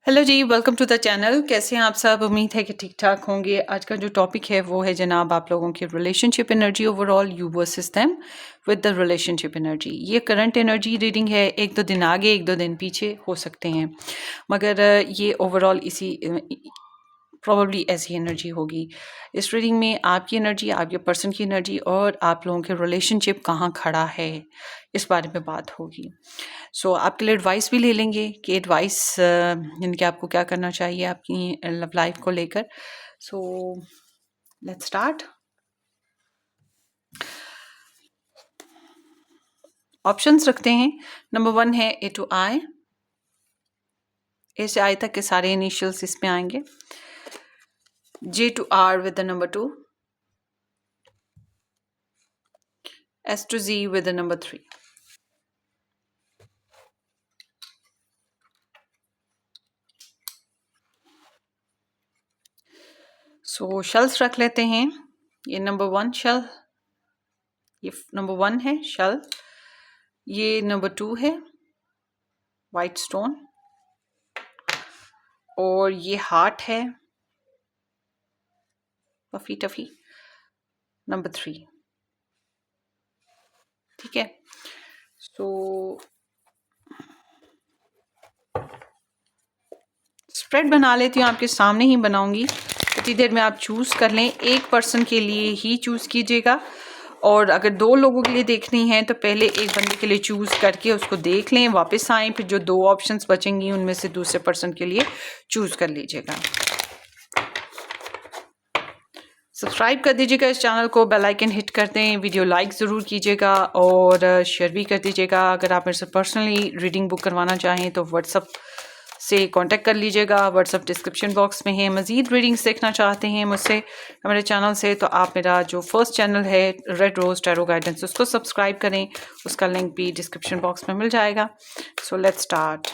Hello जी, welcome to the channel. कैसे हैं आप सब? उम्मीद है कि ठीक ठाक होंगे। आज का जो टॉपिक है वो है जनाब आप लोगों की relationship energy overall, you versus them with the relationship energy. ये करंट एनर्जी रीडिंग है, एक दो दिन आगे एक दो दिन पीछे हो सकते हैं, मगर ये ओवरऑल इसी प्रॉबली ऐसी एनर्जी होगी। इस रीडिंग में आपकी एनर्जी, आपके पर्सन की एनर्जी और आप लोगों के रिलेशनशिप कहाँ खड़ा है, इस बारे में बात होगी। सो आपके लिए एडवाइस भी ले लेंगे कि एडवाइस यानी कि आपको क्या करना चाहिए आपकी लव लाइफ को लेकर। सो लेट्स स्टार्ट। ऑप्शंस रखते हैं। नंबर 1 है ए टू आई। ए से आई तक के सारे इनिशियल्स इसमें आएंगे। J two R with the number 2। S two G with the number 3। So shells रख लेते हैं। ये नंबर 1 शेल, ये नंबर 1 है शेल। ये नंबर 2 है वाइट स्टोन, और ये हार्ट है टफी टफी, नंबर 3। ठीक है, सो स्प्रेड बना लेती हूँ, आपके सामने ही बनाऊंगी। इतनी देर में आप चूज़ कर लें। एक पर्सन के लिए ही चूज़ कीजिएगा, और अगर 2 लोगों के लिए देखनी है तो पहले एक बंदे के लिए चूज़ करके उसको देख लें, वापस आएँ, फिर जो 2 ऑप्शंस बचेंगी उनमें से दूसरे पर्सन के लिए चूज़ कर लीजिएगा। सब्सक्राइब कर दीजिएगा इस चैनल को, बेल आइकन हिट कर दें, वीडियो लाइक ज़रूर कीजिएगा और शेयर भी कर दीजिएगा। अगर आप मेरे से पर्सनली रीडिंग बुक करवाना चाहें तो व्हाट्सअप से कांटेक्ट कर लीजिएगा, व्हाट्सअप डिस्क्रिप्शन बॉक्स में है। मज़ीद रीडिंग्स देखना चाहते हैं मुझसे हमारे चैनल से, तो आप मेरा जो फर्स्ट चैनल है रेड रोज़ टैरो गाइडेंस, उसको सब्सक्राइब करें। उसका लिंक भी डिस्क्रिप्शन बॉक्स में मिल जाएगा। So let's start.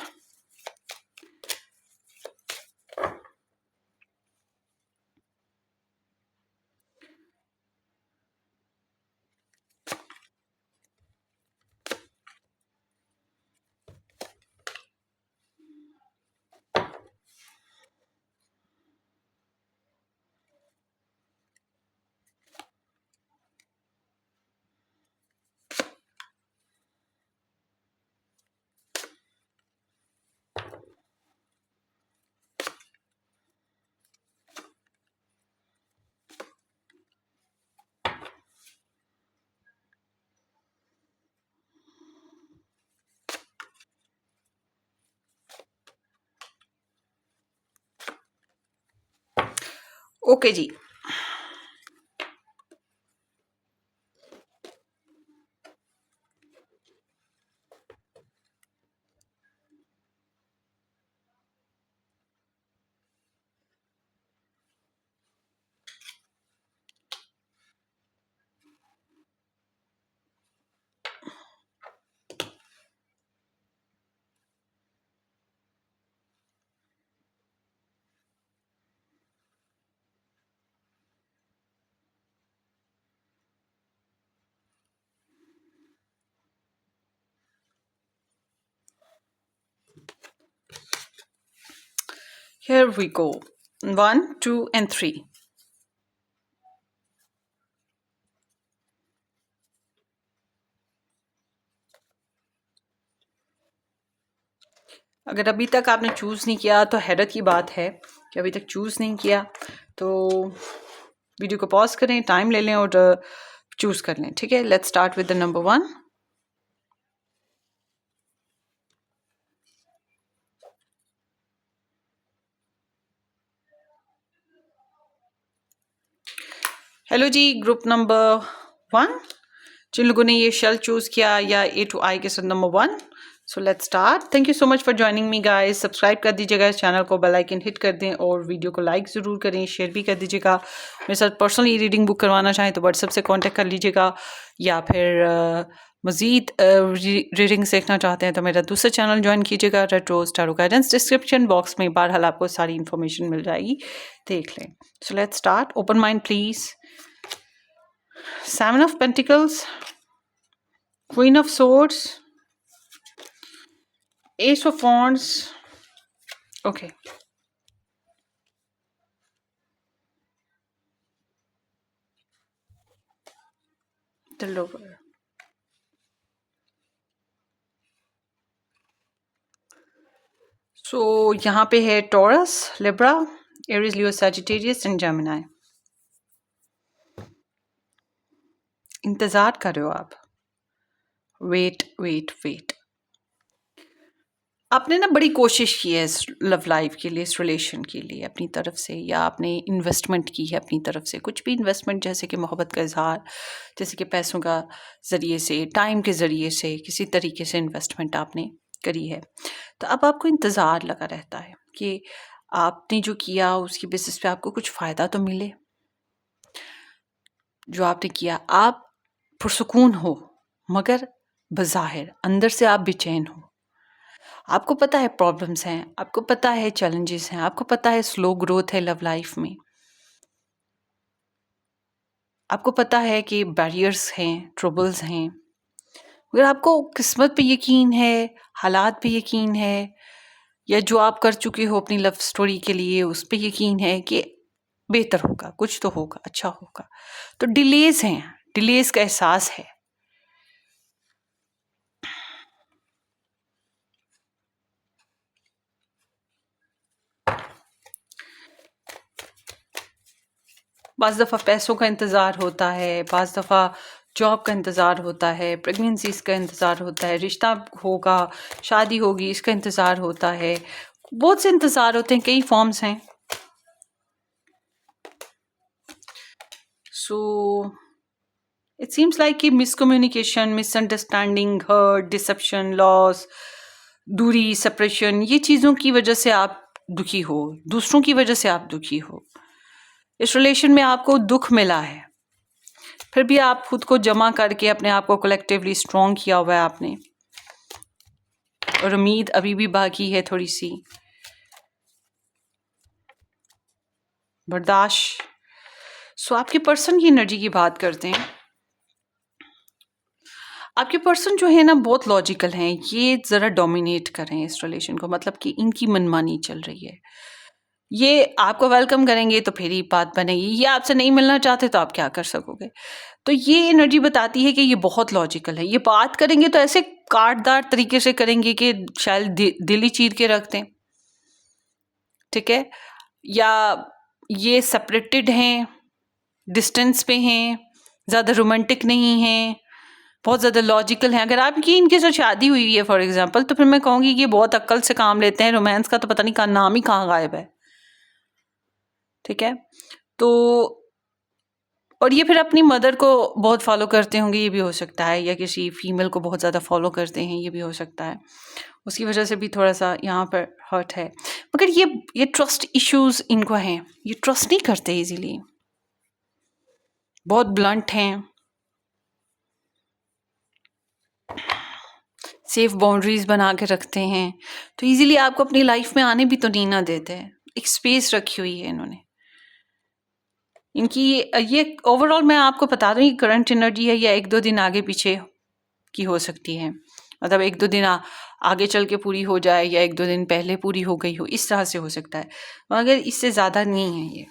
ओके जी, here we go, 1 2 and 3। अगर अभी तक आपने चूज़ नहीं किया तो हैरत की बात है कि अभी तक चूज़ नहीं किया, तो वीडियो को पॉज करें, टाइम ले लें और चूज़ कर लें। ठीक है, let's start with the number 1। Hello जी, ग्रुप नंबर 1, जिन लोगों ने ये शेल चूज़ किया या ए टू आई के साथ number 1। So let's start. Thank you so much for joining me guys. Subscribe कर दीजिएगा इस चैनल को, बेल आइकन हिट कर दें और वीडियो को लाइक ज़रूर करें, शेयर भी कर दीजिएगा। मेरे साथ पर्सनली रीडिंग बुक करवाना चाहें तो व्हाट्सएप से कांटेक्ट कर लीजिएगा, या फिर मज़ीद रीडिंग्स देखना चाहते हैं तो मेरा दूसरा चैनल ज्वाइन कीजिएगा, रेड रोज़ टैरो गाइडेंस। डिस्क्रिप्शन बॉक्स में बहरहाल आपको सारी इन्फॉर्मेशन मिल जाएगी, देख लें। So let's start. Open mind please. Seven of Pentacles, Queen of Swords, Ace of Wands, okay, the lower. So यहाँ पे है Taurus, Libra, Aries, Leo, Sagittarius and Gemini. इंतजार कर रहे हो आप, वेट वेट वेट। आपने ना बड़ी कोशिश की है इस लव लाइफ के लिए, इस रिलेशन के लिए अपनी तरफ से, या आपने इन्वेस्टमेंट की है अपनी तरफ से, कुछ भी इन्वेस्टमेंट, जैसे कि मोहब्बत का इजहार, जैसे कि पैसों का ज़रिए से, टाइम के ज़रिए से, किसी तरीके से इन्वेस्टमेंट आपने करी है। तो अब आपको इंतज़ार लगा रहता है कि आपने जो किया उसकी बेसिस पे आपको कुछ फ़ायदा तो मिले। जो आपने किया आप पुरसुकून हो, मगर बज़ाहिर अंदर से आप बेचैन हो। आपको पता है प्रॉब्लम्स हैं, आपको पता है चैलेंजेस हैं, आपको पता है स्लो ग्रोथ है लव लाइफ में, आपको पता है कि बैरियर्स हैं, ट्रबल्स हैं, मगर आपको किस्मत पे यकीन है, हालात पे यकीन है, या जो आप कर चुके हो अपनी लव स्टोरी के लिए उस पे यकीन है कि बेहतर होगा, कुछ तो होगा, अच्छा होगा। तो डिलेज हैं, डिलेज का एहसास है। बाज़ दफ़ा पैसों का इंतज़ार होता है, बाज़ दफ़ा जॉब का इंतज़ार होता है, प्रेगनेंसीज़ का इंतज़ार होता है, रिश्ता होगा, शादी होगी, इसका इंतज़ार होता है। बहुत से इंतज़ार होते हैं, कई फॉर्म्स हैं। सो इट सीम्स लाइक कि miscommunication, misunderstanding, hurt, deception, loss, दूरी, सेपरेशन, ये चीज़ों की वजह से आप दुखी हो, दूसरों की वजह से आप दुखी हो। इस रिलेशन में आपको दुख मिला है, फिर भी आप खुद को जमा करके अपने आप को कलेक्टिवली स्ट्रॉन्ग किया हुआ है आपने, और उम्मीद अभी भी बाकी है थोड़ी सी, बर्दाश्त। सो आपके पर्सन की एनर्जी की बात करते हैं। आपके पर्सन जो है ना बहुत लॉजिकल हैं, ये ज़रा डोमिनेट कर रहे हैं इस रिलेशन को, मतलब कि इनकी मनमानी चल रही है। ये आपको वेलकम करेंगे तो फिर ही बात बनेगी, ये आपसे नहीं मिलना चाहते तो आप क्या कर सकोगे। तो ये एनर्जी बताती है कि ये बहुत लॉजिकल है, ये बात करेंगे तो ऐसे काटदार तरीके से करेंगे कि शायद दिल ही चीर के रख दें, ठीक है। या ये सेपरेटेड हैं, डिस्टेंस पे हैं, ज़्यादा रोमांटिक नहीं हैं, बहुत ज़्यादा लॉजिकल हैं। अगर आपकी इनके साथ शादी हुई है फॉर एग्जांपल, तो फिर मैं कहूँगी कि ये बहुत अक्ल से काम लेते हैं, रोमांस का तो पता नहीं कहाँ नाम ही कहाँ गायब है, ठीक है। तो और ये फिर अपनी मदर को बहुत फॉलो करते होंगे, ये भी हो सकता है, या किसी फीमेल को बहुत ज़्यादा फॉलो करते हैं, ये भी हो सकता है। उसकी वजह से भी थोड़ा सा यहाँ पर हर्ट है। मगर ये ट्रस्ट इश्यूज इनको हैं, ये ट्रस्ट नहीं करते इजीली, बहुत ब्लंट हैं, सेफ बाउंड्रीज बना के रखते हैं, तो इजीली आपको अपनी लाइफ में आने भी तो नहीं ना देते हैं। एक स्पेस रखी हुई है इन्होंने। इनकी ये ओवरऑल मैं आपको बता दूं, ये करंट एनर्जी है, या एक दो दिन आगे पीछे की हो सकती है, मतलब एक दो दिन आगे चल के पूरी हो जाए, या एक दो दिन पहले पूरी हो गई हो, इस तरह से हो सकता है, मगर इससे ज़्यादा नहीं है ये।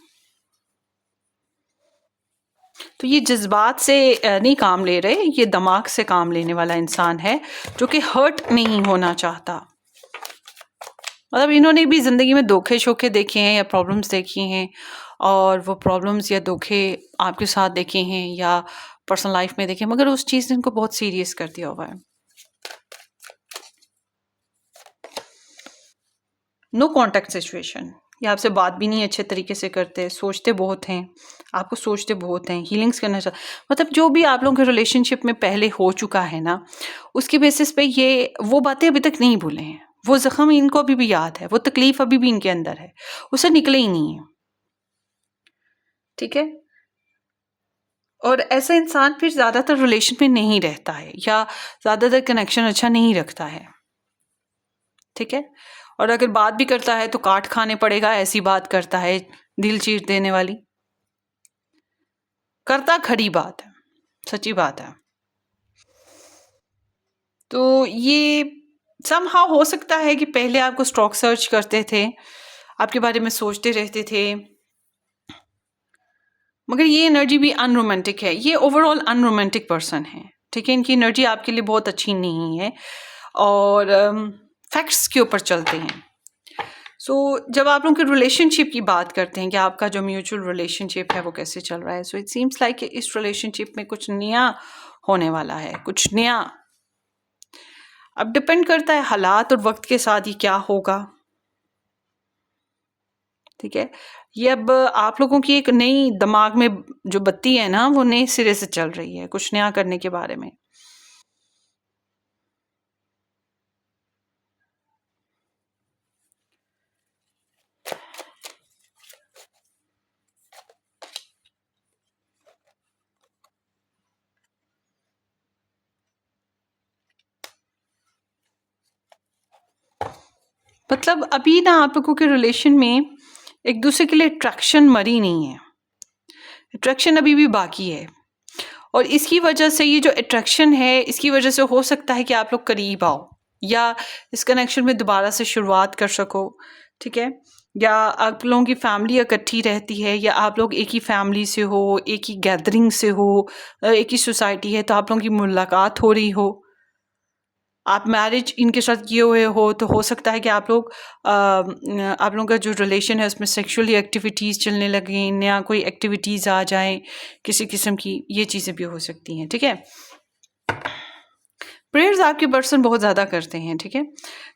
तो ये जज्बात से नहीं काम ले रहे, ये दिमाग से काम लेने वाला इंसान है, जो कि हर्ट नहीं होना चाहता। मतलब इन्होंने भी ज़िंदगी में धोखे शोखे देखे हैं, या प्रॉब्लम्स देखी हैं, और वो प्रॉब्लम्स या धोखे आपके साथ देखे हैं, या पर्सनल लाइफ में देखे, मगर उस चीज़ ने इनको बहुत सीरियस कर दिया हुआ है। नो कॉन्टैक्ट सिचुएशन, ये आपसे बात भी नहीं अच्छे तरीके से करते, सोचते बहुत हैं, आपको सोचते बहुत हैं, हीलिंग्स करना चाहते, मतलब जो भी आप लोगों के रिलेशनशिप में पहले हो चुका है ना, उसके बेसिस पे ये वो बातें अभी तक नहीं भूले हैं, वो जख्म इनको अभी भी याद है, वो तकलीफ अभी भी इनके अंदर है, उसे निकले ही नहीं है, ठीक है। और ऐसा इंसान फिर ज़्यादातर रिलेशन में नहीं रहता है, या ज़्यादातर कनेक्शन अच्छा नहीं रखता है, ठीक है। और अगर बात भी करता है तो काट खाने पड़ेगा, ऐसी बात करता है, दिल चीर देने वाली, करता खरी बात है, सच्ची बात है। तो ये समहाउ हो सकता है कि पहले आपको स्टॉक सर्च करते थे, आपके बारे में सोचते रहते थे, मगर ये एनर्जी भी अनरोमांटिक है, ये ओवरऑल अनरोमांटिक पर्सन है, ठीक है। इनकी एनर्जी आपके लिए बहुत अच्छी नहीं है और फैक्ट्स के ऊपर चलते हैं। सो जब आप लोगों के रिलेशनशिप की बात करते हैं कि आपका जो म्यूचुअल रिलेशनशिप है वो कैसे चल रहा है, सो इट सीम्स लाइक इस रिलेशनशिप में कुछ नया होने वाला है, कुछ नया। अब डिपेंड करता है हालात और वक्त के साथ ही क्या होगा, ठीक है। ये अब आप लोगों की एक नई दिमाग में जो बत्ती है ना, वो नए सिरे से चल रही है कुछ नया करने के बारे में। मतलब अभी ना आप लोगों के रिलेशन में एक दूसरे के लिए अट्रैक्शन मरी नहीं है, अट्रैक्शन अभी भी बाकी है। और इसकी वजह से ये जो अट्रैक्शन है, इसकी वजह से हो सकता है कि आप लोग करीब आओ या इस कनेक्शन में दोबारा से शुरुआत कर सको, ठीक है। या आप लोगों की फैमिली इकट्ठी रहती है, या आप लोग एक ही फैमिली से हो, एक ही गैदरिंग से हो, एक ही सोसाइटी है, तो आप लोगों की मुलाकात हो रही हो। आप मैरिज इनके साथ किए हुए हो तो हो सकता है कि आप लोग आप लोगों का जो रिलेशन है उसमें सेक्सुअली एक्टिविटीज़ चलने लगें, नया कोई एक्टिविटीज़ आ जाए किसी किस्म की, ये चीज़ें भी हो सकती हैं, ठीक है। प्रेयर्स आपके पर्सन बहुत ज़्यादा करते हैं, ठीक है।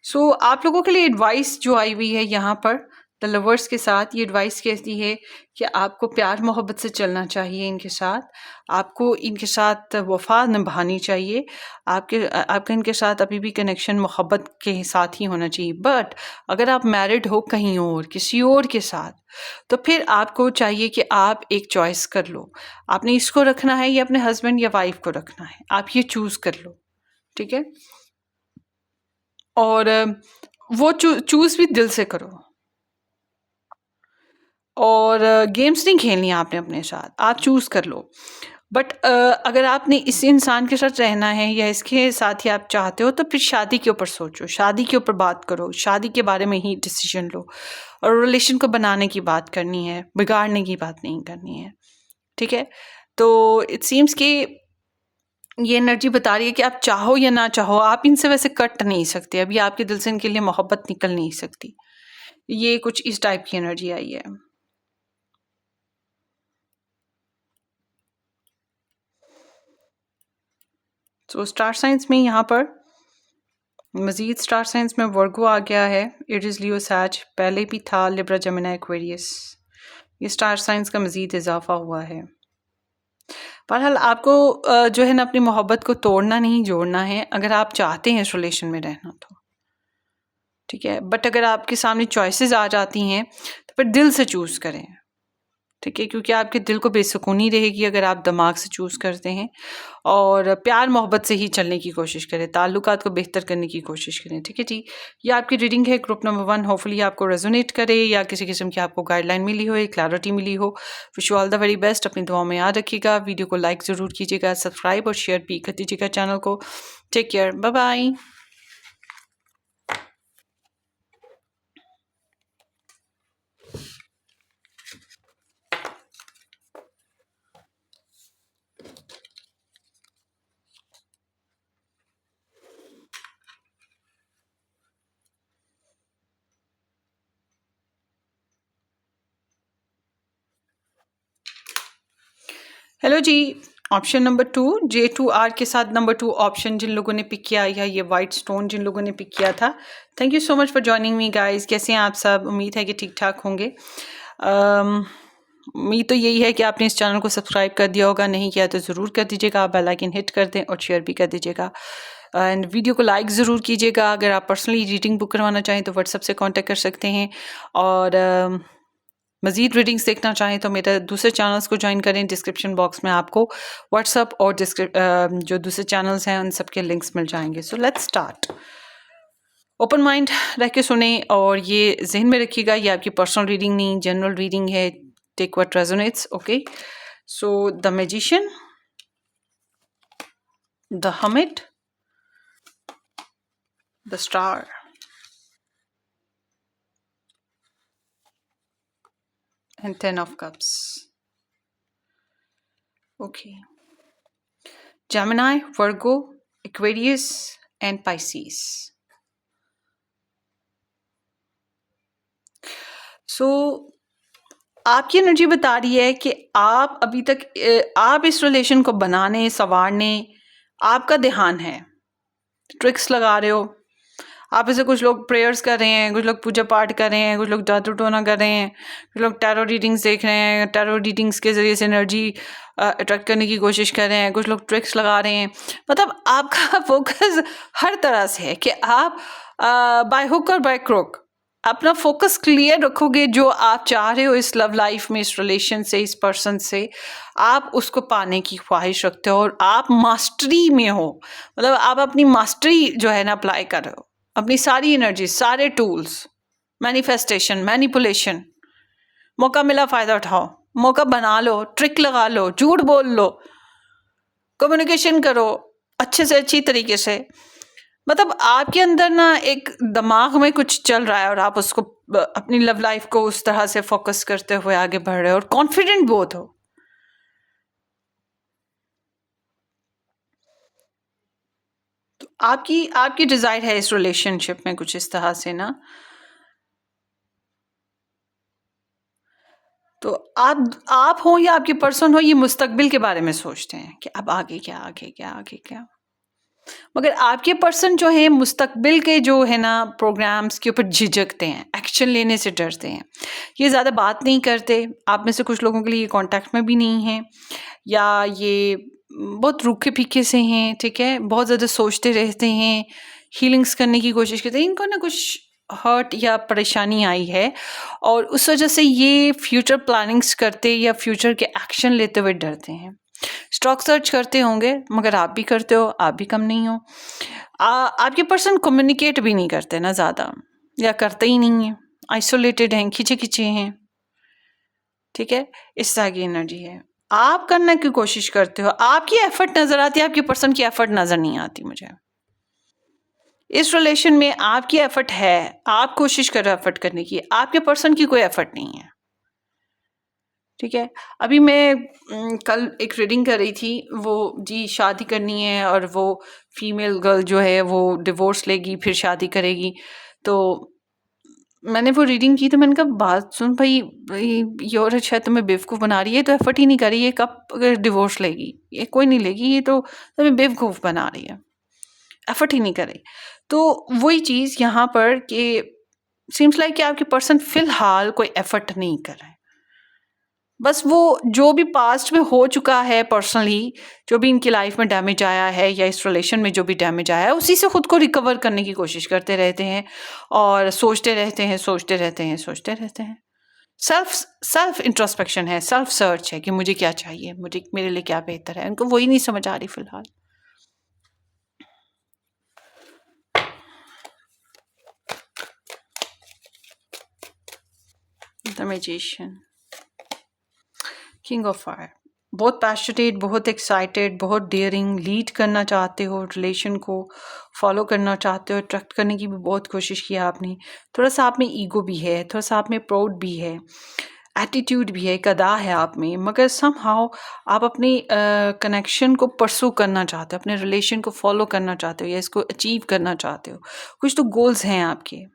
सो आप लोगों के लिए एडवाइस जो आई हुई है यहाँ पर द लवर्स के साथ, ये एडवाइस कहती है कि आपको प्यार मोहब्बत से चलना चाहिए इनके साथ, आपको इनके साथ वफा निभानी चाहिए, आपका इनके साथ अभी भी कनेक्शन मोहब्बत के साथ ही होना चाहिए। बट अगर आप मैरिड हो कहीं और किसी और के साथ, तो फिर आपको चाहिए कि आप एक चॉइस कर लो, आपने इसको रखना है या अपने हस्बैंड या वाइफ को रखना है, आप ये चूज़ कर लो, ठीक है। और वो चूज़ भी दिल से करो, और गेम्स नहीं खेलनी है आपने अपने साथ, आप चूज़ कर लो। बट अगर आपने इस इंसान के साथ रहना है या इसके साथ ही आप चाहते हो, तो फिर शादी के ऊपर सोचो, शादी के ऊपर बात करो, शादी के बारे में ही डिसीजन लो, और रिलेशन को बनाने की बात करनी है, बिगाड़ने की बात नहीं करनी है, ठीक है। तो इट सीम्स कि ये एनर्जी बता रही है कि आप चाहो या ना चाहो, आप इनसे वैसे कट नहीं सकते, अभी आपके दिल से इनके लिए मोहब्बत निकल नहीं सकती। ये कुछ इस टाइप की एनर्जी आई है। तो स्टार साइंस में यहाँ पर मजीद स्टार साइंस में वर्गो आ गया है, एरीज लियो सैज, पहले भी था लिब्रा जेमिनी एक्वेरियस, ये स्टार साइंस का मजीद इजाफा हुआ है। बहरहाल आपको जो है ना अपनी मोहब्बत को तोड़ना नहीं, जोड़ना है, अगर आप चाहते हैं इस रिलेशन में रहना तो, ठीक है। बट अगर आपके सामने चॉइसेस आ जाती हैं तो फिर दिल से चूज़ करें, ठीक है, क्योंकि आपके दिल को बेसुकूनी रहेगी अगर आप दिमाग से चूज़ करते हैं। और प्यार मोहब्बत से ही चलने की कोशिश करें, ताल्लुकात को बेहतर करने की कोशिश करें, ठीक है जी। ये आपकी रीडिंग है ग्रुप नंबर 1, होपफुली आपको रेजोनेट करे या किसी किस्म की आपको गाइडलाइन मिली हो, क्लैरिटी मिली हो। Wish you all the very best, अपनी दुआओं में याद रखिएगा, वीडियो को लाइक ज़रूर कीजिएगा, सब्सक्राइब और शेयर भी कर दीजिएगा चैनल को। Take care, bye bye. Hello जी, ऑप्शन नंबर 2 J2R के साथ नंबर 2 ऑप्शन जिन लोगों ने पिक किया, या ये वाइट स्टोन जिन लोगों ने पिक किया था, thank you so much for joining me guys. कैसे हैं आप सब? उम्मीद है कि ठीक ठाक होंगे। उम्मीद तो यही है कि आपने इस चैनल को सब्सक्राइब कर दिया होगा, नहीं किया तो ज़रूर कर दीजिएगा, बेल आइकन हिट कर दें और शेयर भी कर दीजिएगा, एंड वीडियो को लाइक ज़रूर कीजिएगा। अगर आप पर्सनली रीडिंग बुक करवाना चाहें तो व्हाट्सएप से कॉन्टेक्ट कर सकते हैं, और मज़ीद रीडिंग्स देखना चाहें तो मेरे दूसरे चैनल्स को ज्वाइन करें। डिस्क्रिप्शन बॉक्स में आपको व्हाट्सअप और जो दूसरे चैनल्स हैं उन सब के लिंक्स मिल जाएंगे। सो लेट्स स्टार्ट। ओपन माइंड रह के सुने और ये जहन में रखिएगा, ये आपकी पर्सनल रीडिंग नहीं, जनरल रीडिंग है। Take what resonates, okay. So the magician, the hermit, the Star, and Ten of Cups. Okay. Gemini, Virgo, Aquarius, and Pisces. So आपकी एनर्जी बता रही है कि आप अभी तक आप इस रिलेशन को बनाने संवारने आपका ध्यान है, ट्रिक्स लगा रहे हो आप। ऐसे कुछ लोग प्रेयर्स कर रहे हैं, कुछ लोग पूजा पाठ कर रहे हैं, कुछ लोग जादू टोना कर रहे हैं, कुछ लोग टैरो रीडिंग्स देख रहे हैं, टैरो रीडिंग्स के जरिए से एनर्जी अट्रैक्ट करने की कोशिश कर रहे हैं, कुछ लोग ट्रिक्स लगा रहे हैं। मतलब आपका फोकस हर तरह से है कि आप बाय हुक और बाय क्रोक अपना फोकस क्लियर रखोगे। जो आप चाह रहे हो इस लव लाइफ में, इस रिलेशन से, इस पर्सन से, आप उसको पाने की ख्वाहिश रखते हो और आप मास्टरी में हो। मतलब आप अपनी मास्टरी जो है ना अप्लाई कर रहे हो, अपनी सारी एनर्जी, सारे टूल्स, मैनिफेस्टेशन, मैनिपुलेशन, मौका मिला फ़ायदा उठाओ, मौका बना लो, ट्रिक लगा लो, झूठ बोल लो, कम्युनिकेशन करो अच्छे से अच्छी तरीके से। मतलब आपके अंदर ना एक दिमाग में कुछ चल रहा है और आप उसको अपनी लव लाइफ को उस तरह से फोकस करते हुए आगे बढ़ रहे हो और कॉन्फिडेंट बहुत हो। तो आपकी आपकी डिजायर है इस रिलेशनशिप में कुछ इस तरह से ना। तो आप हो या आपके पर्सन हो, ये मुस्तकबिल के बारे में सोचते हैं कि अब आगे क्या, आगे क्या, आगे क्या। मगर आपके पर्सन जो है मुस्तकबिल के जो है ना प्रोग्राम्स के ऊपर झिझकते हैं, एक्शन लेने से डरते हैं, ये ज़्यादा बात नहीं करते। आप में से कुछ लोगों के लिए ये कांटेक्ट में भी नहीं है, या ये बहुत रूखे फीके से हैं, ठीक है, बहुत ज़्यादा सोचते रहते हैं, हीलिंग्स करने की कोशिश करते हैं। इनको ना कुछ हर्ट या परेशानी आई है और उस वजह से ये फ्यूचर प्लानिंग्स करते या फ्यूचर के एक्शन लेते हुए डरते हैं। स्टॉक सर्च करते होंगे, मगर आप भी करते हो, आप भी कम नहीं हो। आपके पर्सन कम्युनिकेट भी नहीं करते ना ज़्यादा, या करते ही नहीं है, आइसोलेटेड हैं, खिंचे खिंचे हैं, ठीक है, इस तरह की एनर्जी है। आप करने की कोशिश करते हो, आपकी एफर्ट नज़र आती है, आपके पर्सन की एफर्ट नज़र नहीं आती मुझे। इस रिलेशन में आपकी एफर्ट है, आप कोशिश कर रहे हो एफर्ट करने की, आपके पर्सन की कोई एफर्ट नहीं है, ठीक है। अभी मैं कल एक रीडिंग कर रही थी, वो जी शादी करनी है और वो फीमेल गर्ल जो है वो डिवोर्स लेगी फिर शादी करेगी। तो मैंने वो रीडिंग की तो मैंने कहा बात सुन भाई, ये औरत शायद तुम्हें बेवकूफ़ बना रही है, तो एफर्ट ही नहीं कर रही है, कब डिवोर्स लेगी, ये कोई नहीं लेगी, ये तो तुम्हें बेवकूफ़ बना रही है, एफर्ट ही नहीं कर रही। तो वही चीज़ यहाँ पर कि सीम्स लाइक कि आपके पर्सन फिलहाल कोई एफर्ट नहीं कर रहे हैं। बस वो जो भी पास्ट में हो चुका है पर्सनली, जो भी इनकी लाइफ में डैमेज आया है या इस रिलेशन में जो भी डैमेज आया है, उसी से खुद को रिकवर करने की कोशिश करते रहते हैं और सोचते रहते हैं, सोचते रहते हैं, सोचते रहते हैं। सेल्फ सेल्फ इंट्रोस्पेक्शन है, सेल्फ सर्च है कि मुझे क्या चाहिए, मुझे मेरे लिए क्या बेहतर है, उनको वही नहीं समझ आ रही फिलहाल। The magician, king of fire, बहुत पैशनेट, बहुत एक्साइटेड, बहुत डेयरिंग, लीड करना चाहते हो, रिलेशन को फॉलो करना चाहते हो, अट्रैक्ट करने की भी बहुत कोशिश किया आपने। थोड़ा सा आप में ईगो भी है, थोड़ा सा आप में प्राउड भी है, एटीट्यूड भी है, एक अदा है आप में, मगर समहाउ आप अपने कनेक्शन को परसू करना चाहते हो, अपने रिलेशन को फॉलो करना चाहते हो या इसको अचीव करना चाहते हो। कुछ तो गोल्स हैं आपके।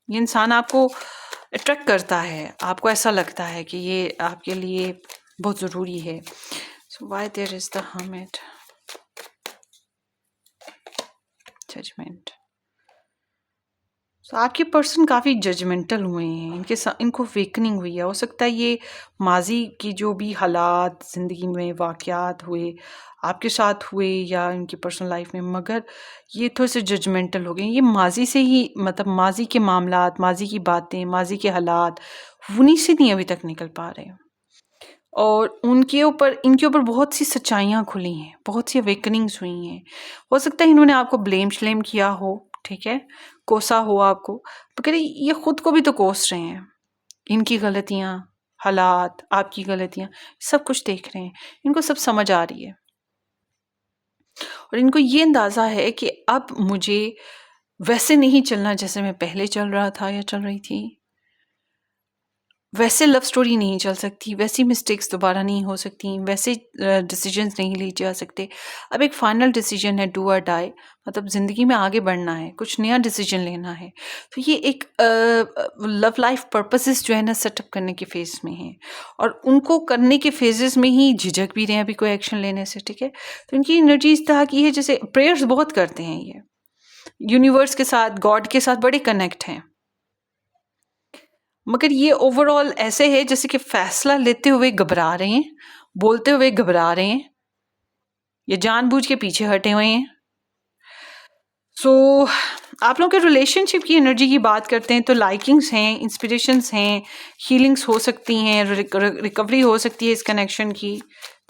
ये इंसान आपको अट्रैक्ट करता है, आपको ऐसा लगता है कि ये आपके लिए बहुत ज़रूरी है। So why there is the hermit, judgment. So आपके पर्सन काफ़ी जजमेंटल हुए हैं, इनको वेकनिंग हुई है। हो सकता है ये माजी की जो भी हालात ज़िंदगी में वाक़यात हुए, आपके साथ हुए या इनकी पर्सनल लाइफ में, मगर ये थोड़े से जजमेंटल हो गए। ये माजी से ही, मतलब माजी के मामलात, माजी की बातें, माजी के हालात, उन्हीं से नहीं अभी तक निकल पा रहे हैं। और उनके ऊपर, इनके ऊपर बहुत सी सच्चाइयाँ खुली हैं, बहुत सी अवेकनिंग्स हुई हैं। हो सकता है इन्होंने आपको ब्लेम श्लेम किया हो, ठीक है, कोसा हो आपको, मगर ये खुद को भी तो कोस रहे हैं। इनकी गलतियाँ, हालात, आपकी गलतियाँ, सब कुछ देख रहे हैं, इनको सब समझ आ रही है। और इनको ये अंदाज़ा है कि अब मुझे वैसे नहीं चलना जैसे मैं पहले चल रहा था या चल रही थी। वैसे लव स्टोरी नहीं चल सकती, वैसी मिस्टेक्स दोबारा नहीं हो सकती, वैसे डिसीजंस नहीं लिए जा सकते। अब एक फाइनल डिसीजन है, डू और डाई, मतलब ज़िंदगी में आगे बढ़ना है, कुछ नया डिसीजन लेना है। तो ये एक लव लाइफ पर्पसेस जो है ना सेटअप करने के फेज़ में हैं, और उनको करने के फेजेस में ही झिझक भी रहे हैं अभी कोई एक्शन लेने से, ठीक है? तो इनकी एनर्जी इस तरह की है, जैसे प्रेयर्स बहुत करते हैं ये, यूनिवर्स के साथ, गॉड के साथ बड़े कनेक्ट हैं। मगर ये ओवरऑल ऐसे है जैसे कि फैसला लेते हुए घबरा रहे हैं, बोलते हुए घबरा रहे हैं, या जानबूझ के पीछे हटे हुए हैं। सो आप लोगों के रिलेशनशिप की एनर्जी की बात करते हैं तो लाइकिंग्स हैं, इंस्पिरेशंस हैं, हीलिंग्स हो सकती हैं, रिकवरी हो सकती है इस कनेक्शन की,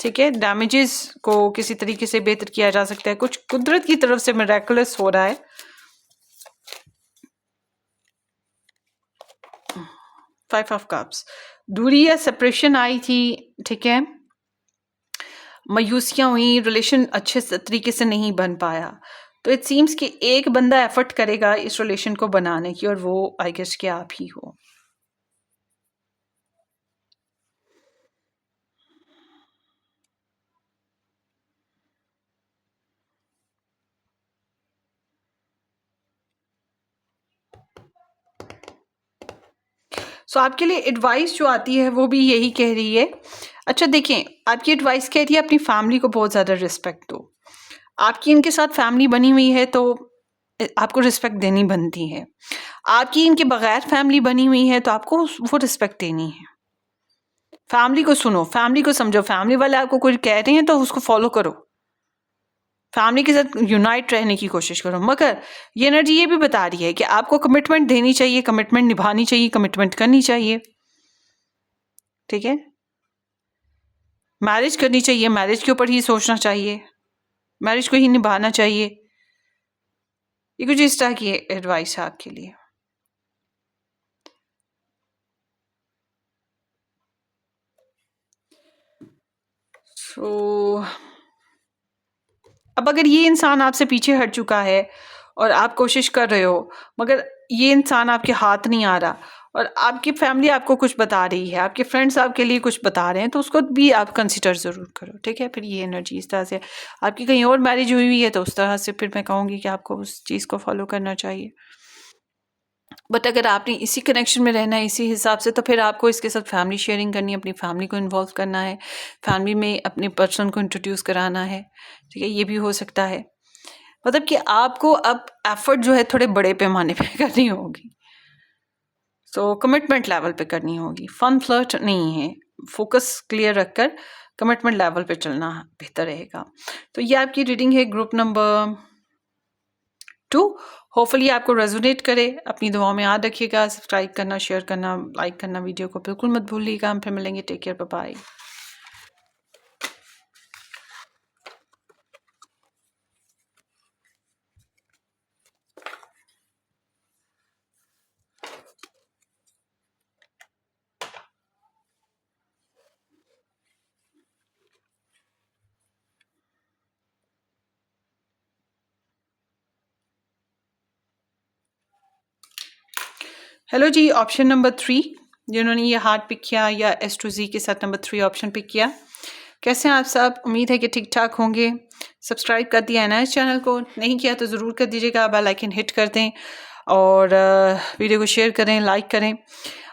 ठीक है? डैमेजेस को किसी तरीके से बेहतर किया जा सकता है, कुछ कुदरत की तरफ से मिरेकलस हो रहा है। 5 ऑफ कप्स, दूरी या सेपरेशन आई थी, ठीक है? मायूसियाँ हुई, रिलेशन अच्छे तरीके से नहीं बन पाया। तो इट सीम्स कि एक बंदा एफर्ट करेगा इस रिलेशन को बनाने की, और वो आई गेस कि आप ही हो। सो आपके लिए एडवाइस जो आती है वो भी यही कह रही है। अच्छा देखिए, आपकी एडवाइस कह रही है अपनी फैमिली को बहुत ज़्यादा रिस्पेक्ट दो। आपकी इनके साथ फैमिली बनी हुई है तो आपको रिस्पेक्ट देनी बनती है। आपकी इनके बगैर फैमिली बनी हुई है तो आपको वो रिस्पेक्ट देनी है। फैमिली को सुनो, फैमिली को समझो, फैमिली वाले आपको कुछ कह रहे हैं तो उसको फॉलो करो, फैमिली के साथ यूनाइट रहने की कोशिश करो। मगर ये एनर्जी ये भी बता रही है कि आपको कमिटमेंट देनी चाहिए, कमिटमेंट निभानी चाहिए, कमिटमेंट करनी चाहिए, ठीक है? मैरिज करनी चाहिए, मैरिज के ऊपर ही सोचना चाहिए, मैरिज को ही निभाना चाहिए। ये कुछ इस तरह की एडवाइस है आपके लिए। सो अब अगर ये इंसान आपसे पीछे हट चुका है और आप कोशिश कर रहे हो, मगर ये इंसान आपके हाथ नहीं आ रहा, और आपकी फैमिली आपको कुछ बता रही है, आपके फ्रेंड्स आपके लिए कुछ बता रहे हैं, तो उसको भी आप कंसिडर ज़रूर करो, ठीक है? फिर ये एनर्जी इस तरह से, आपकी कहीं और मैरिज हुई हुई है तो उस तरह से फिर मैं कहूँगी कि आपको उस चीज़ को फॉलो करना चाहिए। बट अगर आपने इसी कनेक्शन में रहना है, इसी हिसाब से, तो फिर आपको इसके साथ फैमिली शेयरिंग करनी है, अपनी फैमिली को इन्वॉल्व करना है, फैमिली में अपने पर्सन को इंट्रोड्यूस कराना है, ठीक है? ये भी हो सकता है। मतलब कि आपको अब एफर्ट जो है थोड़े बड़े पैमाने पे करनी होगी। सो कमिटमेंट लेवल पे करनी होगी, फन फ्लर्ट नहीं है। फोकस क्लियर रखकर कमिटमेंट लेवल पे चलना बेहतर रहेगा। तो ये आपकी रीडिंग है ग्रुप नंबर 2। होपफुली आपको रेजोनेट करे। अपनी दुआओं में याद रखिएगा, सब्सक्राइब करना, शेयर करना, लाइक करना वीडियो को बिल्कुल मत भूलिएगा। हम फिर मिलेंगे। Take care, bye bye. Hello जी, ऑप्शन नंबर 3 जिन्होंने ये हार्ट पिक किया या S to Z के साथ नंबर 3 ऑप्शन पिक किया, कैसे हैं आप सब? उम्मीद है कि ठीक ठाक होंगे। सब्सक्राइब कर दिया है ना इस चैनल को? नहीं किया तो ज़रूर कर दीजिएगा, बेल आइकन हिट कर दें और वीडियो को शेयर करें, लाइक करें।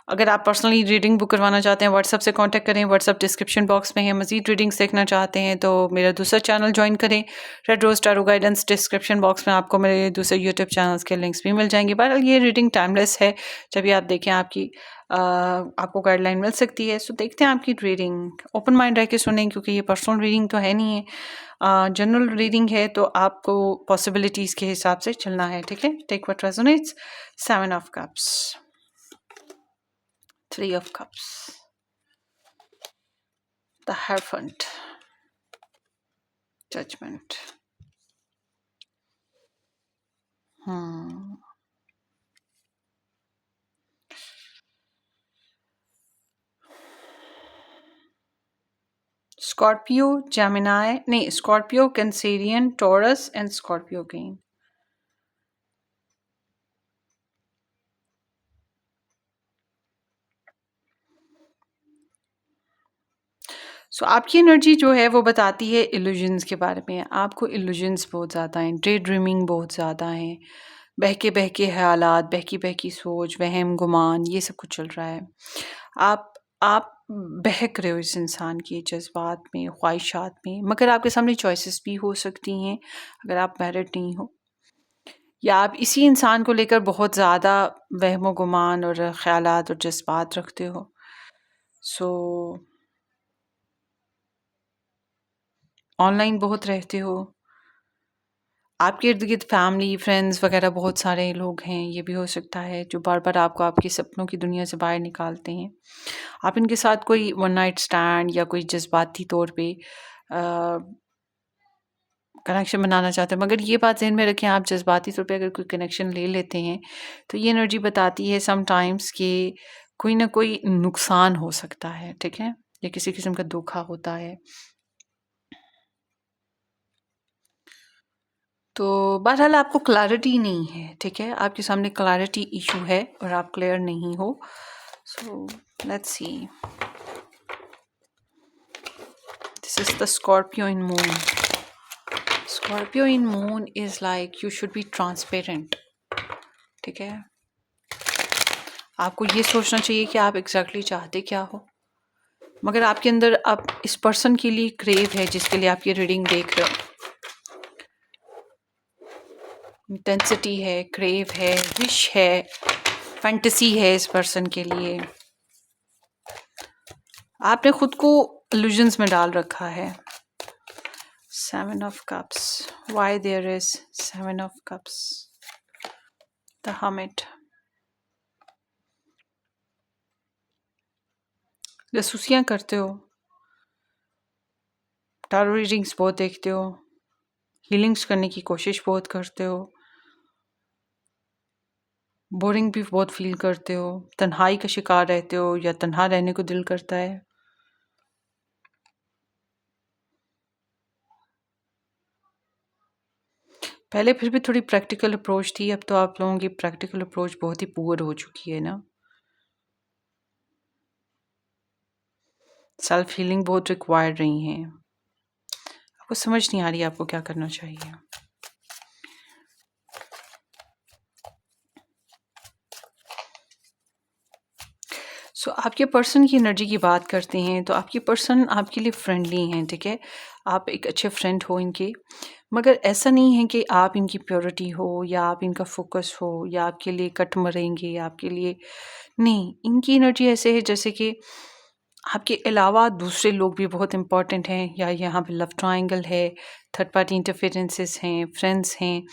अगर आप पर्सनली रीडिंग बुक करवाना चाहते हैं, व्हाट्सअप से कांटेक्ट करें, व्हाट्सअप डिस्क्रिप्शन बॉक्स में है। मज़ीद रीडिंग्स देखना चाहते हैं तो मेरा दूसरा चैनल ज्वाइन करें, red rose tarot guidance. Description box में आपको मेरे दूसरे यूट्यूब चैनल्स के लिंक्स भी मिल जाएंगे। बहरहाल ये रीडिंग टाइमलेस है, जब भी आप देखें आपको गाइडलाइन मिल सकती है। सो देखते हैं आपकी रीडिंग, ओपन माइंड रह के सुनें, क्योंकि ये पर्सनल रीडिंग तो है नहीं है, जनरल रीडिंग है, तो आपको पॉसिबिलिटीज़ के हिसाब से चलना है, ठीक है? Take what resonates. 7 of cups, 3 of cups, the Hierophant, Judgment. Hmm. Scorpio, Gemini, no, Scorpio, Cancerian, Taurus and Scorpio again. So आपकी एनर्जी जो है वो बताती है इल्यूजन्स के बारे में। आपको इल्यूजन्स बहुत ज़्यादा हैं, डे ड्रीमिंग बहुत ज़्यादा हैं, बहके ख़यालात, बहकी सोच, वहम गुमान, ये सब कुछ चल रहा है। आप बहक रहे हो इस इंसान के जज़्बात में, ख्वाहिशात में, मगर आपके सामने चॉइसेस भी हो सकती हैं अगर आप मैरिड नहीं हो, या आप इसी इंसान को लेकर बहुत ज़्यादा वहम गुमान और ख़यालात और जज़्बात रखते हो। सो ऑनलाइन बहुत रहते हो, आपके इर्द-गिर्द फैमिली, फ्रेंड्स वगैरह बहुत सारे लोग हैं, ये भी हो सकता है, जो बार-बार आपको आपके सपनों की दुनिया से बाहर निकालते हैं। आप इनके साथ कोई वन नाइट स्टैंड या कोई जज़्बाती तौर पे अ, कनेक्शन बनाना चाहते हैं, मगर ये बात ज़हन में रखें, आप जज़्बाती तौर पे अगर कोई कनेक्शन ले लेते हैं, तो ये एनर्जी बताती है समटाइम्स कि कोई ना कोई नुकसान हो सकता है, ठीक है? या किसी किस्म का धोखा होता है। तो बहरहाल आपको क्लैरिटी नहीं है, ठीक है? आपके सामने क्लैरिटी इशू है और आप क्लियर नहीं हो। So let's see, this is the Scorpio in moon. Scorpio in moon is like you should be transparent, ठीक है? आपको ये सोचना चाहिए कि आप एग्जैक्टली चाहते क्या हो, मगर आपके अंदर अब इस पर्सन के लिए क्रेव है जिसके लिए आप ये रीडिंग देख रहे हो। इंटेंसिटी है, क्रेव है, विश है, फैंटेसी है इस पर्सन के लिए। आपने खुद को इल्यूजन्स में डाल रखा है। 7 of cups, why there is 7 of cups, the hermit। जासूसियाँ करते हो, टारो रीडिंग्स बहुत देखते हो, हीलिंग्स करने की कोशिश बहुत करते हो, बोरिंग भी बहुत फील करते हो, तन्हाई का शिकार रहते हो या तन्हा रहने को दिल करता है। पहले फिर भी थोड़ी प्रैक्टिकल अप्रोच थी, अब तो आप लोगों की प्रैक्टिकल अप्रोच बहुत ही पुअर हो चुकी है ना। सेल्फ हीलिंग बहुत रिक्वायर्ड रही है। आपको समझ नहीं आ रही आपको क्या करना चाहिए। आपके पर्सन की एनर्जी की बात करते हैं तो आपके पर्सन आपके लिए फ्रेंडली हैं, ठीक है? आप एक अच्छे फ्रेंड हो इनके, मगर ऐसा नहीं है कि आप इनकी प्योरिटी हो या आप इनका फोकस हो या आपके लिए कट मरेंगे, आपके लिए नहीं। इनकी एनर्जी ऐसे है जैसे कि आपके अलावा दूसरे लोग भी बहुत इम्पोर्टेंट हैं, या यहाँ पे लव ट्रायंगल है, थर्ड पार्टी इंटरफेरेंसेस हैं, फ्रेंड्स हैं,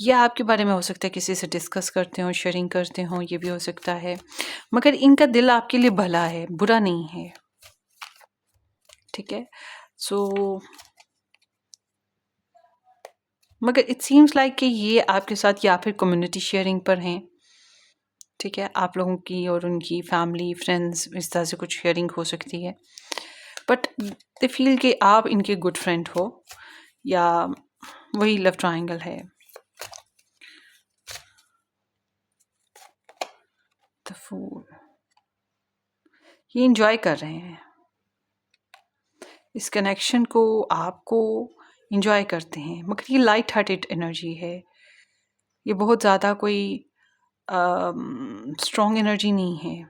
या आपके बारे में हो सकता है किसी से डिस्कस करते हो, शेयरिंग करते हो, ये भी हो सकता है। मगर इनका दिल आपके लिए भला है, बुरा नहीं है, ठीक है? सो मगर इट सीम्स लाइक कि ये आपके साथ या फिर कम्युनिटी शेयरिंग पर हैं, ठीक है? आप लोगों की और उनकी फैमिली, फ्रेंड्स, इस तरह से कुछ शेयरिंग हो सकती है, बट दे फील कि आप इनके गुड फ्रेंड हो, या वही लव ट्रायंगल है। द फूल, ये इंजॉय कर रहे हैं इस कनेक्शन को, आपको इंजॉय करते हैं, मगर ये लाइट हार्टेड एनर्जी है, ये बहुत ज़्यादा कोई स्ट्रॉन्ग एनर्जी नहीं है,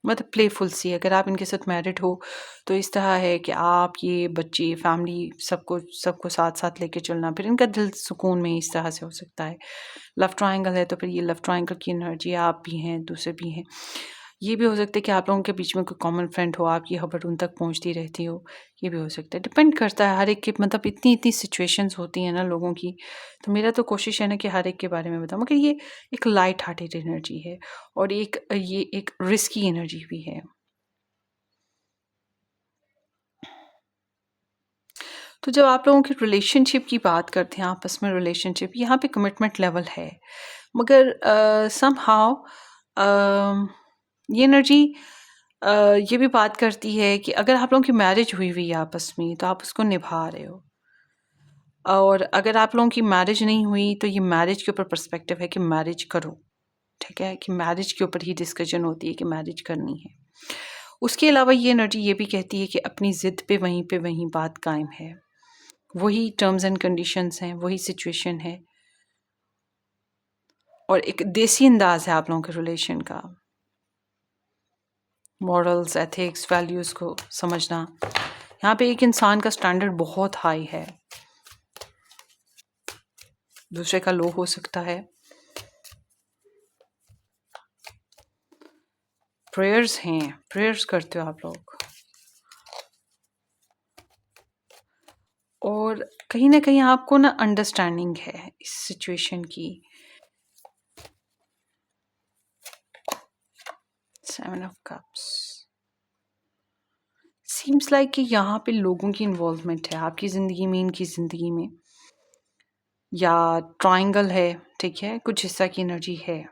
मतलब प्लेफुल सी। अगर आप इनके साथ मैरिड हो तो इस तरह है कि आप, ये बच्चे, फैमिली, सबको सबको साथ साथ लेके चलना, फिर इनका दिल सुकून में इस तरह से हो सकता है। लव ट्रायंगल है तो फिर ये लव ट्रायंगल की एनर्जी, आप भी हैं, दूसरे भी हैं। ये भी हो सकता है कि आप लोगों के बीच में कोई कॉमन फ्रेंड हो, आपकी खबर उन तक पहुंचती रहती हो, ये भी हो सकता है। डिपेंड करता है हर एक के, मतलब इतनी इतनी सिचुएशंस होती हैं ना लोगों की, तो मेरा तो कोशिश है ना कि हर एक के बारे में बताऊं, मगर ये एक लाइट हार्टेड एनर्जी है और ये एक रिस्की एनर्जी भी है। तो जब आप लोगों की रिलेशनशिप की बात करते हैं, आपस में रिलेशनशिप, यहाँ पे कमिटमेंट लेवल है, मगर समहाउ ये एनर्जी ये भी बात करती है कि अगर आप लोगों की मैरिज हुई हुई है आपस में, तो आप उसको निभा रहे हो। और अगर आप लोगों की मैरिज नहीं हुई, तो ये मैरिज के ऊपर पर्सपेक्टिव है कि मैरिज करो, ठीक है, कि मैरिज के ऊपर ही डिस्कशन होती है कि मैरिज करनी है। उसके अलावा ये एनर्जी ये भी कहती है कि अपनी ज़िद पे वहीं बात कायम है, वही टर्म्स एंड कंडीशंस हैं, वही सिचुएशन है, और एक देसी अंदाज है आप लोगों के रिलेशन का, मॉरल्स, एथिक्स, वैल्यूज़ को समझना। यहाँ पे एक इंसान का स्टैंडर्ड बहुत हाई है, दूसरे का लो हो सकता है। प्रेयर्स हैं, प्रेयर्स करते हो आप लोग, और कहीं ना कहीं आपको ना अंडरस्टैंडिंग है इस सिचुएशन की। 7 ऑफ कप्स सीम्स लाइक कि यहाँ पे लोगों की इन्वॉल्वमेंट है आपकी ज़िंदगी में, इनकी ज़िंदगी में, या ट्रायंगल है, ठीक है, कुछ हिस्सा की एनर्जी है।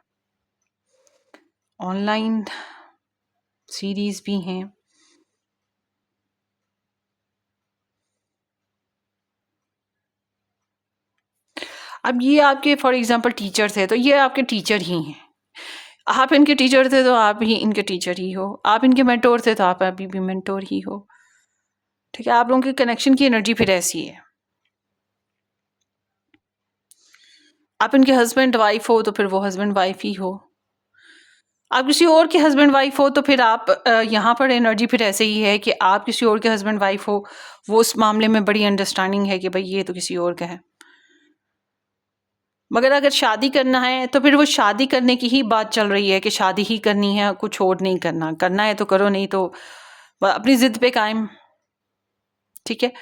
ऑनलाइन सीरीज भी हैं। अब ये आपके फॉर एग्जांपल टीचर थे, तो ये आपके टीचर ही हैं। आप इनके टीचर थे तो आप ही इनके टीचर ही हो, आप इनके मेंटोर थे तो आप अभी भी मेंटोर ही हो, ठीक है। आप लोगों के कनेक्शन की एनर्जी फिर ऐसी है। आप इनके हस्बैंड वाइफ हो तो फिर वो हस्बैंड वाइफ ही हो। आप किसी और के हस्बैंड वाइफ हो तो फिर आप यहाँ पर एनर्जी फिर ऐसे ही है कि आप किसी और के हस्बैंड वाइफ हो, वो उस मामले में बड़ी अंडरस्टैंडिंग है कि भाई ये तो किसी और का है। मगर अगर शादी करना है तो फिर वो शादी करने की ही बात चल रही है कि शादी ही करनी है, कुछ और नहीं करना, करना है तो करो, नहीं तो अपनी जिद पे कायम, ठीक है।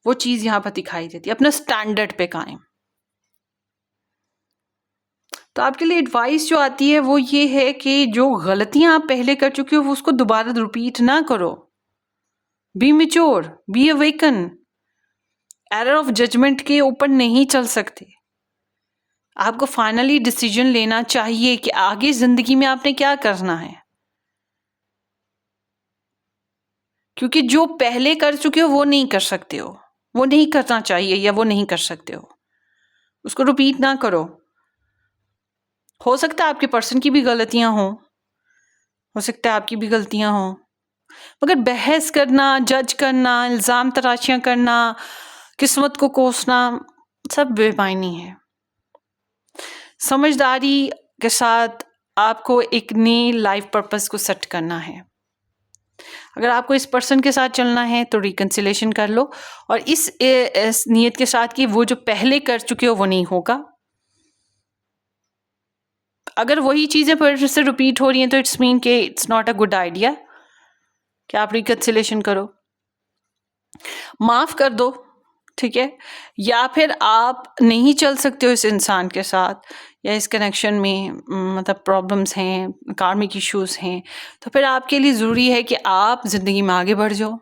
वो चीज यहाँ पर दिखाई देती है, अपना स्टैंडर्ड पे कायम। तो आपके लिए एडवाइस जो आती है वो ये है कि जो गलतियां आप पहले कर चुके हो वो उसको दोबारा रिपीट ना करो। Be mature, be awaken. Error of judgement के ऊपर नहीं चल सकते। आपको फाइनली डिसीजन लेना चाहिए कि आगे जिंदगी में आपने क्या करना है, क्योंकि जो पहले कर चुके हो वो नहीं कर सकते हो, वो नहीं करना चाहिए या वो नहीं कर सकते हो, उसको रिपीट ना करो। हो सकता है आपके पर्सन की भी गलतियां हो सकता है आपकी भी गलतियां हो, मगर बहस करना, जज करना, इल्ज़ाम तराशियां करना, किस्मत को कोसना, सब बेमायनी है। समझदारी के साथ आपको एक नई लाइफ पर्पस को सेट करना है। अगर आपको इस पर्सन के साथ चलना है तो रिकंसिलेशन कर लो, और इस नीयत के साथ कि वो जो पहले कर चुके हो वो नहीं होगा। अगर वही चीज़ें फिर से रिपीट हो रही हैं तो इट्स मीन कि it's not a good idea कि आप रिकंसिलेशन करो, माफ़ कर दो, ठीक है। या फिर आप नहीं चल सकते हो इस इंसान के साथ या इस कनेक्शन में, मतलब प्रॉब्लम्स हैं, कार्मिक इश्यूज हैं, तो फिर आपके लिए ज़रूरी है कि आप ज़िंदगी में आगे बढ़ जाओ,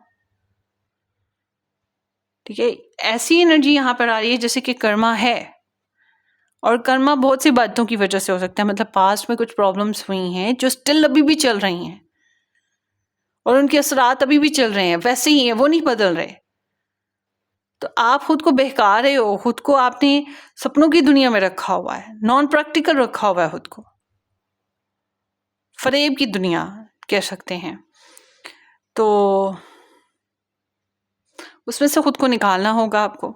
ठीक है। ऐसी एनर्जी यहाँ पर आ रही है जैसे कि कर्मा है, और कर्मा बहुत सी बातों की वजह से हो सकता है, मतलब पास्ट में कुछ प्रॉब्लम्स हुई हैं जो स्टिल अभी भी चल रही हैं, और उनके असरात अभी भी चल रहे हैं, वैसे ही हैं, वो नहीं बदल रहे। तो आप खुद को बहका रहे हो, खुद को आपने सपनों की दुनिया में रखा हुआ है, नॉन प्रैक्टिकल रखा हुआ है, खुद को फरेब की दुनिया कह सकते हैं। तो उसमें से खुद को निकालना होगा आपको।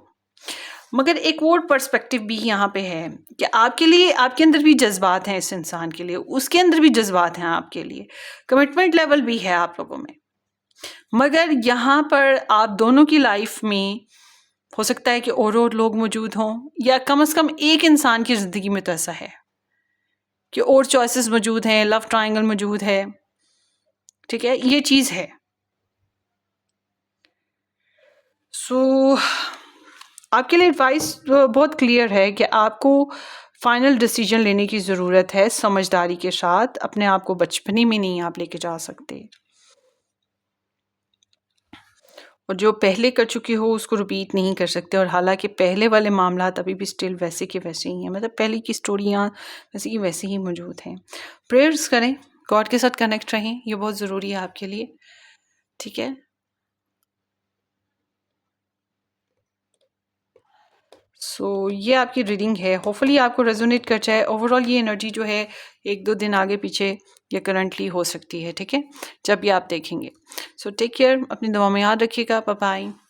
मगर एक और पर्सपेक्टिव भी यहाँ पे है कि आपके लिए, आपके अंदर भी जज्बात हैं, इस इंसान के लिए उसके अंदर भी जज्बात हैं आपके लिए, कमिटमेंट लेवल भी है आप लोगों में। मगर यहाँ पर आप दोनों की लाइफ में हो सकता है कि और लोग मौजूद हों, या कम से कम एक इंसान की ज़िंदगी में तो ऐसा है कि और चॉइसेस मौजूद हैं, लव ट्रायंगल मौजूद है, ठीक है, ये चीज़ है। सो आपके लिए एडवाइस बहुत क्लियर है कि आपको फाइनल डिसीजन लेने की ज़रूरत है समझदारी के साथ। अपने आप को बचपने में नहीं आप लेके जा सकते, और जो पहले कर चुके हो उसको रिपीट नहीं कर सकते। और हालांकि पहले वाले मामला अभी भी स्टिल वैसे के वैसे ही हैं, मतलब पहले की स्टोरियाँ वैसे की वैसे ही मौजूद हैं। प्रेयर्स करें गॉड के साथ कनेक्ट रहें, ये बहुत ज़रूरी है आपके लिए, ठीक है। ये आपकी रीडिंग है, होपफुली आपको रेजोनेट कर जाए। ओवरऑल ये एनर्जी जो है 1-2 दिन आगे पीछे ये करंटली हो सकती है, ठीक है, जब भी आप देखेंगे। टेक केयर, अपनी दुआ में याद रखिएगा। Bye bye.